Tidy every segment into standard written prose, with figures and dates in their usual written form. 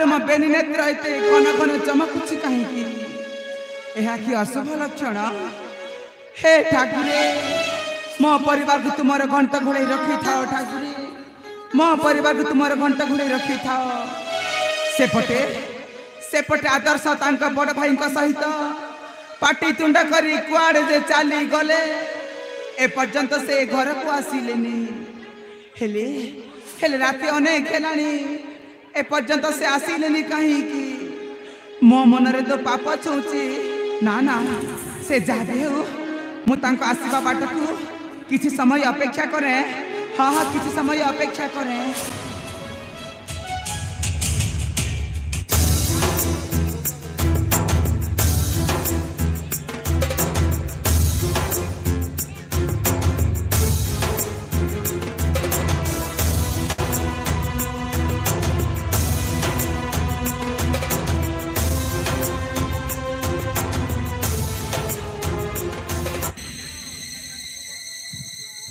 आलो मो बेनी नेत्र एते घन घन चमकुछि काहेकि एहा कि अशुभ लक्षण हे ठाकुरे मो परिवार को तुमर घंटा घोड़े रखी थाओ ठाकुरे मो परिवार को तुमर घंटा घोड़े रखी थाओ सेपटे आदर्श तांका बड़ भाई सहित पाटी तुंड करी कुआड़े जे चली गले ए पर्यंत से घर को आसिलेनी हेले हेले राति अनेक हेलानी ए पर्यंत से आसिलेनी कहीं कि मो मनरे तो पाप छुची ना ना से जाबे हो मु तांको आसीबा बाट को किछि समय अपेक्षा करे हाँ हाँ किछि समय अपेक्षा करे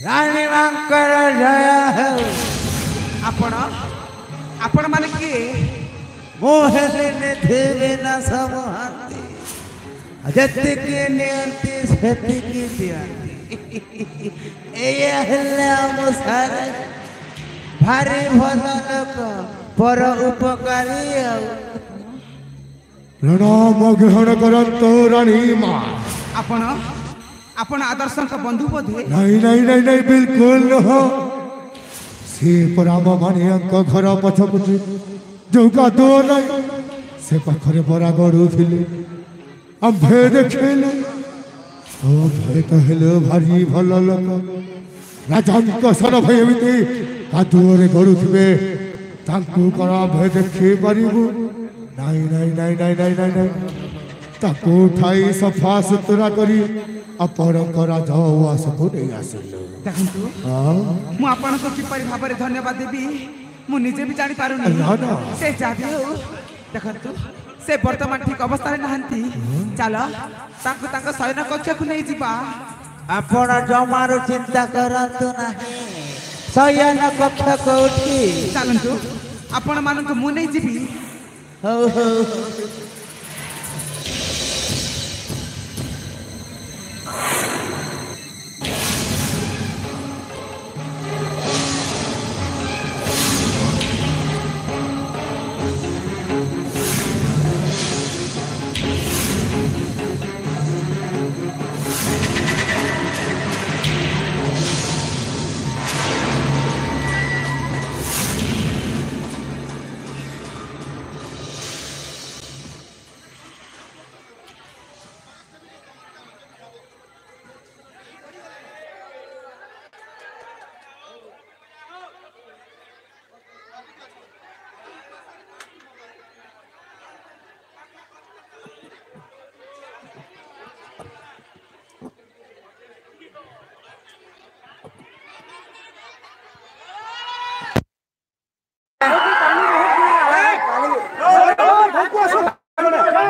रानी मांकर जया है आपण माने के मोहे ने धीरे न समहाती जति के नियंती सती की दियांती ए हल्ला मुसार भारी भजन को पर उपकारी प्रणाम ग्रहण करंतो रानी मां आपण आदर्श का बंधु बोधे नहीं नहीं नहीं नहीं बिल्कुल न से पराम माने अंक घर पछपटे जो का दो नहीं से पाखरे बरा गड़ू थिले अभे देखले ओ भय कहले भारी भल लोक राजांक सन भय एमिति कादुरे गड़ू थिबे तांकु करा भय देखि परिबु नहीं नहीं नहीं नहीं नहीं नहीं नहीं ताको उठाई सफा सुतरा करी आपणकर राजवास को नहीं आसिल देखंतु मु आपण को किपरि भाबरे धन्यवाद देबी मु निजे भी जानि पारुनी से जाबे हो देखंतु से वर्तमान ठीक अवस्था रे नहंती चलो ताको शयन कक्ष को नहीं जिबा आपण जमारो चिंता करंतु नाही शयन कक्ष को उठी चलंतु आपण मान को मु नहीं जिबी हो हो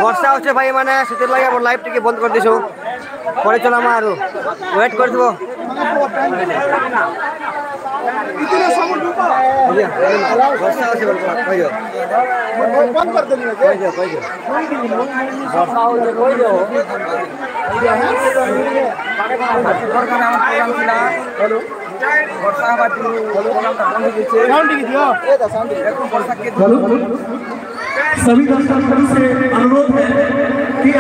वर्षा होचे भाई माने सेते लागि हम लाइव टिके बंद कर दिसो परे चला मारू वेट कर दिबो वर्षा होचे कहियो बंद कर देनी कहियो वर्षा होचे कहियो हेलो वर्षा बाटी प्रोग्राम ता बंद दिछे साउंड टिके दियो ए ता साउंड देखो वर्षा के सभी दर्शकों से अनुरोध है कि